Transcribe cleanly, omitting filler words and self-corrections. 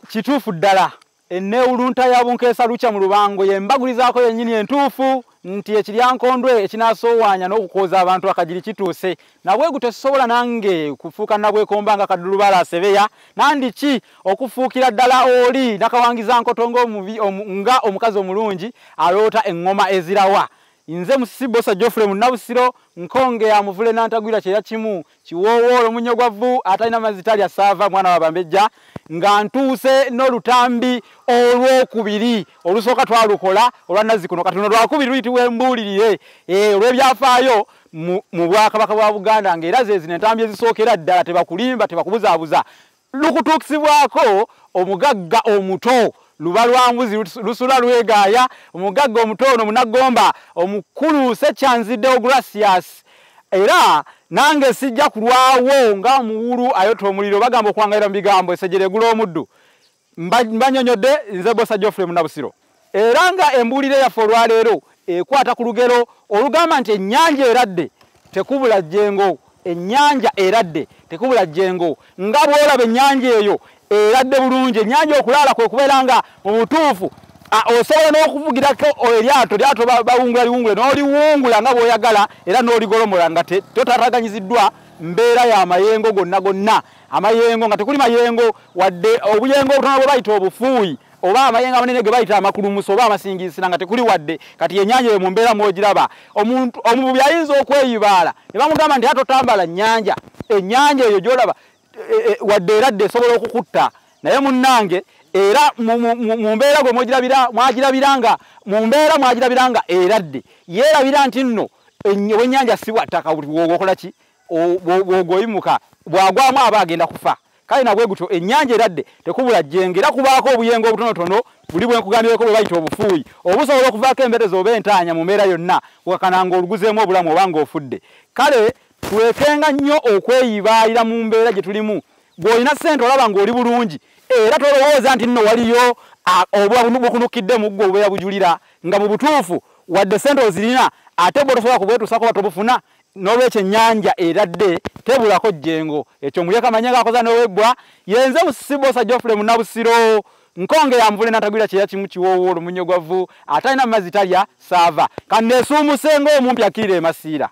kituufu ddala enneewulunta ya bunkeesa lucha mu Lubango yembagulizaako yennyini entuufu nti ekiryankondwe ekinaasowaanya n'okukooza abantu akagiri kituuse nabwe gute sobola nange kufuuka nabwekomba nga Kaddulubaala Asebeya nandiki okufuukira ddala oli nakawangiza nkotongo nga omukazi omulungi aloota eŋŋoma ezirawa Inze Musisi Bosa Geoffrey Munabusiro nkonge ya muvule nantagwira kyera kimu kiwoowolo munyogwavu atalina mazitali asava mwana wa Bambejja nga ntuuse n'olutambi olwokubiri olusooka twalukola olwannazi kuno katono lwakubiri luyitibwa embuulirire olw'ebyafaayo mu Bwakabaka bwa Buganda ng'era zezino entambi ezisookera ddala tebakulimba tebakubuzaabuza lukutuukisibwako omugagga omuto luba lwa mbuzi lusula lwegaaya omugagga omutono Munagomba omukulu Sekyanzidde Gracious era nange sijja kulwawo nga muwulu ayota omuliro bagamba okwangayira mu bigambo esejjere gula omuddu mbanyonyodde nze Bosa Geoffrey Munabusiro era nga embuulire yaffe olwaleero ekwata ku lugero olugamba nti ennyanja eradde tekubula jjengo ennyanja eradde tekubula jjengo nga bw'olaba ennyanja eyo eradde bulungi ennyanja okulaala kwe kubeera nga mu butuufu osobola n'okuvugirako eryato bawungula n'oliwungula nga bw'oyagala era n'oligolomola nga totatagaanyiziddwa mbeera y'amayengo gonna amayengo nga tekuli mayengo wadde obuyengo obutono bwe bayita obufuuyi oba amayengo amanene ge bayita amakulumuso oba amasingisira nga tekuli wadde kati ennyanja eyo mu mbeera mw'ogiraba omuvubi ayinza okweyibaala ne bamugamba nti atotambala nnyanja ennyanja eyo gy'olaba wadde eradde esobola okukutta naye munnange era mu mbeera gwe mwagirabiranga eradde yeerabira nti nno ow'ennyanja si bwattaka buli bwogokola ki bwogoyimuka bwagwamu aba agenda kufa kale nabwe gutyo ennyanja eradde tekubula jjengo era kubaako obuyengo obutonotono buli bwe nkugambyeko bwe bayita obufuuyi obusobola okuvaako embeereza oba entaanya mu mbeera yonna wakananga oluguzeemu obulamu obanga ofudde kale tulekenga nnyo okweyibaalira mu mbeera gye tulimu gw'olina ssente olaba ng'oli bulungi era tolowooza nti nno waliyo obulamu bukunukidde mu ggwe obubeera bujulira nga mu butuufu wadde ssente ozirina ate bwe tosobola kubwetuusako batobufuna n'olwekyo ennyanja eradde tebulako jjengo ekyo muleka manyanga akoza n'owebbwa yenze Musisi Bosa Geoffrey Munabusiro nkonge ya mvule natagwira kyera kimu kiwoowolo munyogwavu atalina mazzi talya saava kanneesuumuse ng'omumpi akirira emasiira